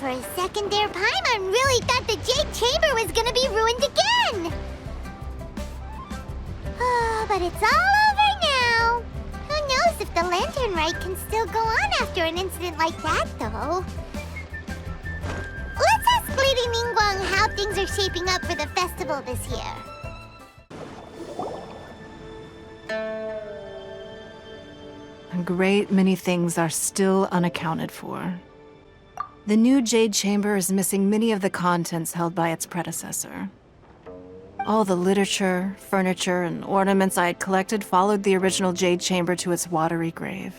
For a second there, Paimon really thought the Jade Chamber was gonna be ruined again! Oh, but it's all over now! Who knows if the Lantern Rite can still go on after an incident like that, though? Let's ask Lady Ningguang how things are shaping up for the festival this year. A great many things are still unaccounted for. The new Jade Chamber is missing many of the contents held by its predecessor. All the literature, furniture, and ornaments I had collected followed the original Jade Chamber to its watery grave.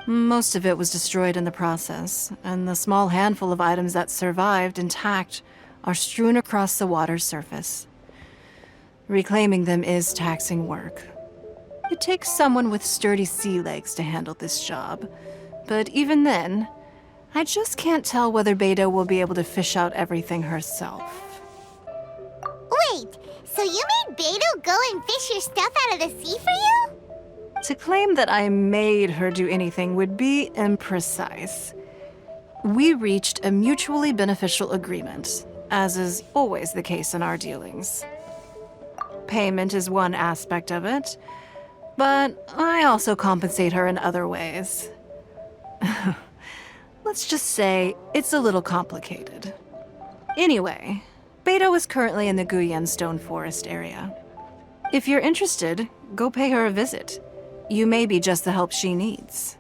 Most of it was destroyed in the process, and the small handful of items that survived intact are strewn across the water's surface. Reclaiming them is taxing work. It takes someone with sturdy sea legs to handle this job, but even then, I just can't tell whether Beidou will be able to fish out everything herself. Wait, so you made Beidou go and fish your stuff out of the sea for you? To claim that I made her do anything would be imprecise. We reached a mutually beneficial agreement, as is always the case in our dealings. Payment is one aspect of it, but I also compensate her in other ways. Let's just say it's a little complicated. Anyway, Beidou is currently in the Guyan Stone Forest area. If you're interested, go pay her a visit. You may be just the help she needs.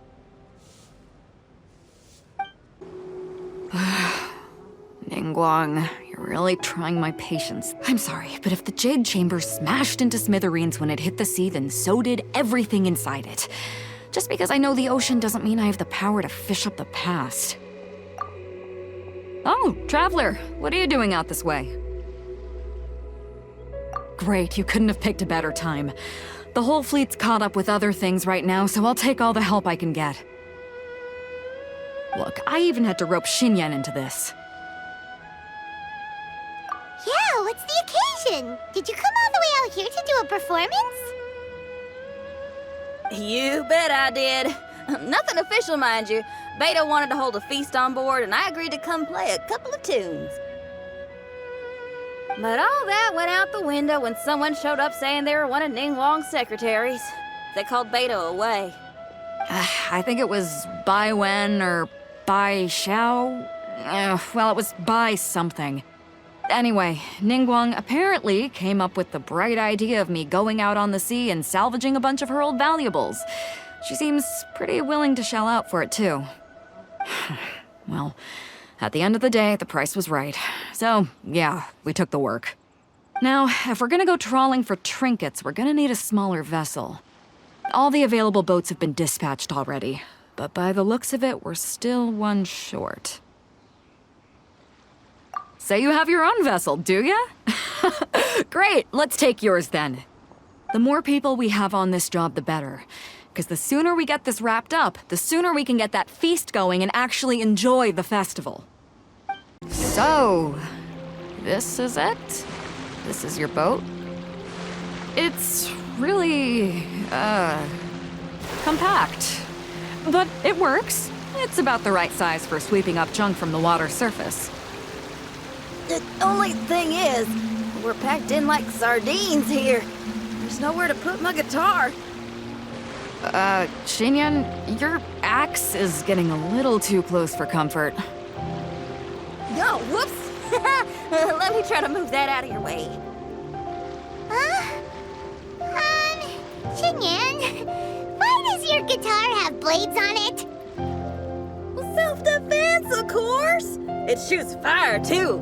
Ningguang, you're really trying my patience. I'm sorry, but if the Jade Chamber smashed into smithereens when it hit the sea, then so did everything inside it. Just because I know the ocean doesn't mean I have the power to fish up the past. Oh, Traveler, what are you doing out this way? Great, you couldn't have picked a better time. The whole fleet's caught up with other things right now, so I'll take all the help I can get. Look, I even had to rope Xinyan into this. Yeah, what's the occasion? Did you come all the way out here to do a performance? You bet I did. Nothing official, mind you. Beidou wanted to hold a feast on board, and I agreed to come play a couple of tunes. But all that went out the window when someone showed up saying they were one of Ningguang's secretaries. They called Beidou away. I think it was Bai Wen or Bai Xiao. Well, it was Bai something. Anyway, Ningguang apparently came up with the bright idea of me going out on the sea and salvaging a bunch of her old valuables. She seems pretty willing to shell out for it, too. Well, at the end of the day, the price was right. So, yeah, we took the work. Now, if we're gonna go trawling for trinkets, we're gonna need a smaller vessel. All the available boats have been dispatched already, but by the looks of it, we're still one short. Say you have your own vessel, do ya? Great, let's take yours then. The more people we have on this job, the better. Because the sooner we get this wrapped up, the sooner we can get that feast going and actually enjoy the festival. So, this is it? This is your boat? It's really, compact. But it works. It's about the right size for sweeping up junk from the water's surface. The only thing is, we're packed in like sardines here. There's nowhere to put my guitar. Xinyan, your axe is getting a little too close for comfort. Oh, whoops! Let me try to move that out of your way. Xinyan, why does your guitar have blades on it? Self-defense, of course! It shoots fire, too.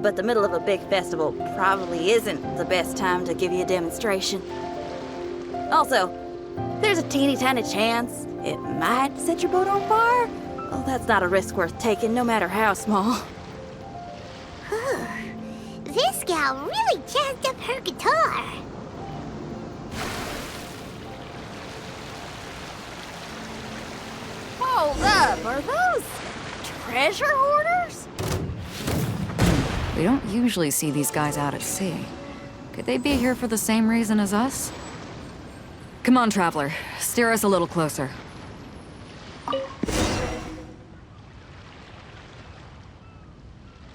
But the middle of a big festival probably isn't the best time to give you a demonstration. Also, there's a teeny tiny chance it might set your boat on fire. Oh, that's not a risk worth taking, no matter how small. This gal really jazzed up her guitar. Hold up, are those treasure hoarders? We don't usually see these guys out at sea. Could they be here for the same reason as us? Come on, Traveler. Steer us a little closer.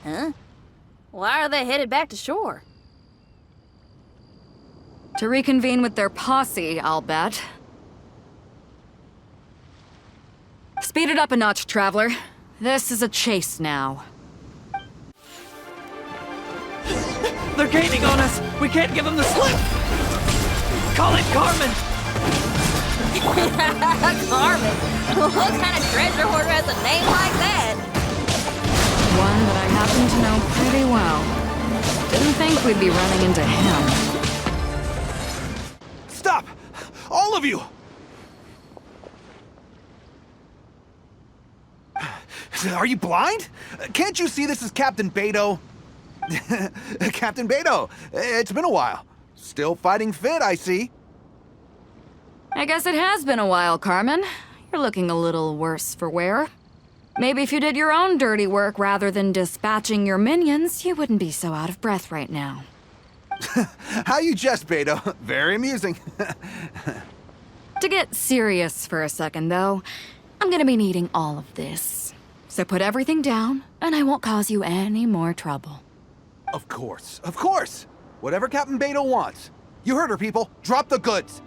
Huh? Why are they headed back to shore? To reconvene with their posse, I'll bet. Speed it up a notch, Traveler. This is a chase now. They're gaining on us! We can't give them the slip! Call it Carmen! Carmen? What kind of treasure hoarder has a name like that? One that I happen to know pretty well. Didn't think we'd be running into him. Stop! All of you! Are you blind? Can't you see this is Captain Beidou? Captain Beidou, it's been a while. Still fighting fit, I see. I guess it has been a while, Carmen. You're looking a little worse for wear. Maybe if you did your own dirty work rather than dispatching your minions, you wouldn't be so out of breath right now. How you jest, Beidou. Very amusing. To get serious for a second, though, I'm gonna be needing all of this. So put everything down, and I won't cause you any more trouble. Of course, of course. Whatever Captain Beidou wants. You heard her, people. Drop the goods.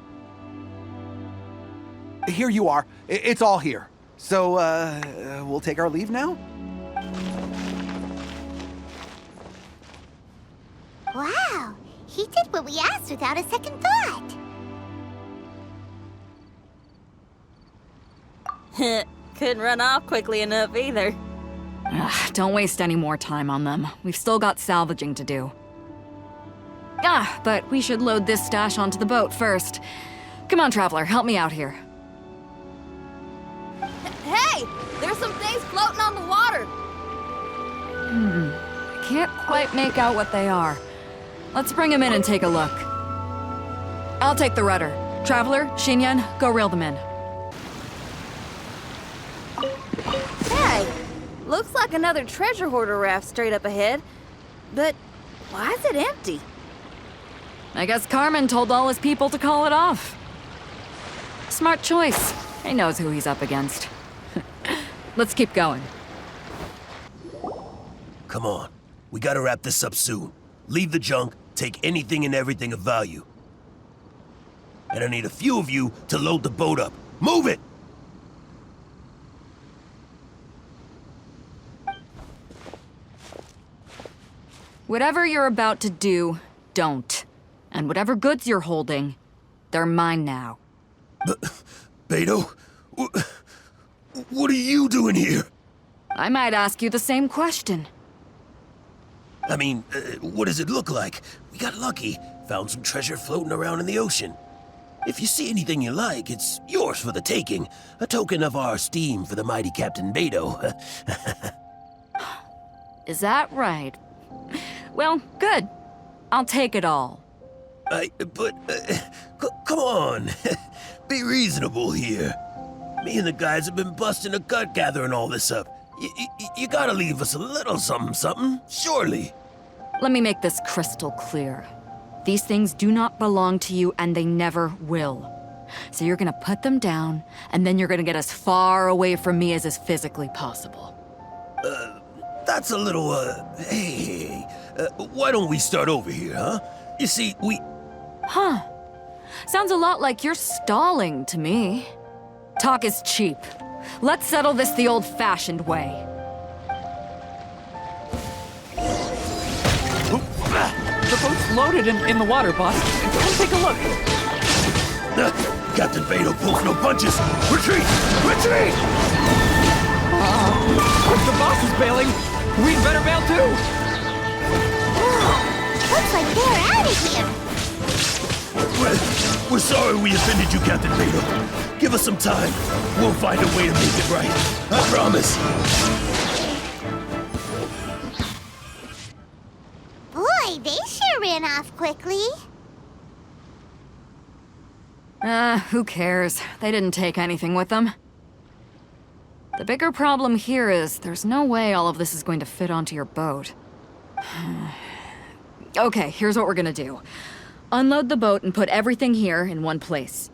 Here you are. It's all here. So, we'll take our leave now? Wow, he did what we asked without a second thought. Couldn't run off quickly enough either. Ugh, don't waste any more time on them. We've still got salvaging to do. But we should load this stash onto the boat first. Come on, Traveler, help me out here. Hey! There's some things floating on the water! I can't quite make out what they are. Let's bring them in and take a look. I'll take the rudder. Traveler, Xinyan, go reel them in. Hey! Looks like another treasure hoarder raft straight up ahead. But why is it empty? I guess Carmen told all his people to call it off. Smart choice. He knows who he's up against. Let's keep going. Come on. We gotta wrap this up soon. Leave the junk, take anything and everything of value. And I need a few of you to load the boat up. Move it! Whatever you're about to do, don't. And whatever goods you're holding, they're mine now. Beidou? What are you doing here? I might ask you the same question. I mean, what does it look like? We got lucky. Found some treasure floating around in the ocean. If you see anything you like, it's yours for the taking. A token of our esteem for the mighty Captain Beidou. Is that right? Well, good. I'll take it all. Come on. Be reasonable here. Me and the guys have been busting a gut gathering all this up. You gotta leave us a little something, surely. Let me make this crystal clear. These things do not belong to you, and they never will. So you're gonna put them down, and then you're gonna get as far away from me as is physically possible. That's a little, hey, why don't we start over here, huh? You see, Huh. Sounds a lot like you're stalling to me. Talk is cheap. Let's settle this the old-fashioned way. The boat's loaded in the water, boss. Come take a look. Captain Beidou pulls no punches. Retreat! Retreat! If the boss is bailing, we'd better bail too. Looks like they're out of here. We're sorry we offended you, Captain Beidou. Give us some time. We'll find a way to make it right. I promise. Boy, they sure ran off quickly. Who cares? They didn't take anything with them. The bigger problem here is there's no way all of this is going to fit onto your boat. Okay, here's what we're gonna do. Unload the boat and put everything here in one place.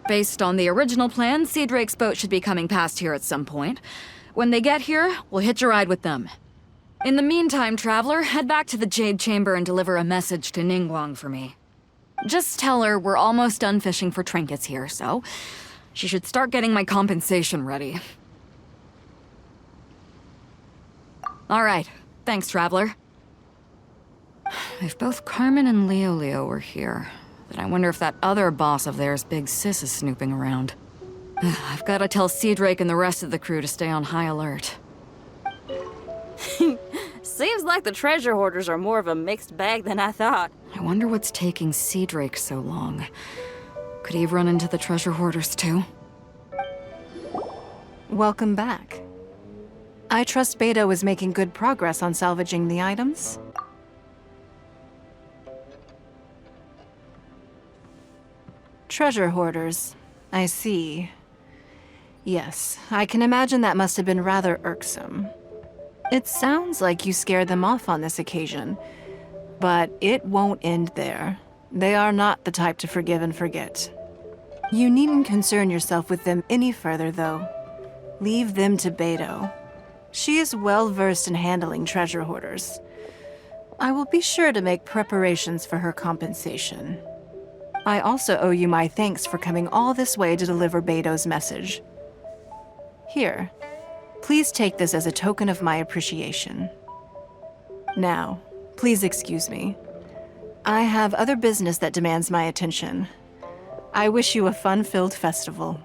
Based on the original plan, Sea Drake's boat should be coming past here at some point. When they get here, we'll hitch a ride with them. In the meantime, Traveler, head back to the Jade Chamber and deliver a message to Ningguang for me. Just tell her we're almost done fishing for trinkets here, so she should start getting my compensation ready. All right. Thanks, Traveler. If both Carmen and Leo were here, then I wonder if that other boss of theirs, Big Sis, is snooping around. I've got to tell Cedric and the rest of the crew to stay on high alert. Seems like the treasure hoarders are more of a mixed bag than I thought. I wonder what's taking Cedric so long. Could he have run into the treasure hoarders too? Welcome back. I trust Beidou is making good progress on salvaging the items. Treasure hoarders. I see. Yes, I can imagine that must have been rather irksome. It sounds like you scared them off on this occasion, but it won't end there. They are not the type to forgive and forget. You needn't concern yourself with them any further, though. Leave them to Beidou. She is well versed in handling treasure hoarders. I will be sure to make preparations for her compensation. I also owe you my thanks for coming all this way to deliver Beidou's message. Here, please take this as a token of my appreciation. Now, please excuse me. I have other business that demands my attention. I wish you a fun-filled festival.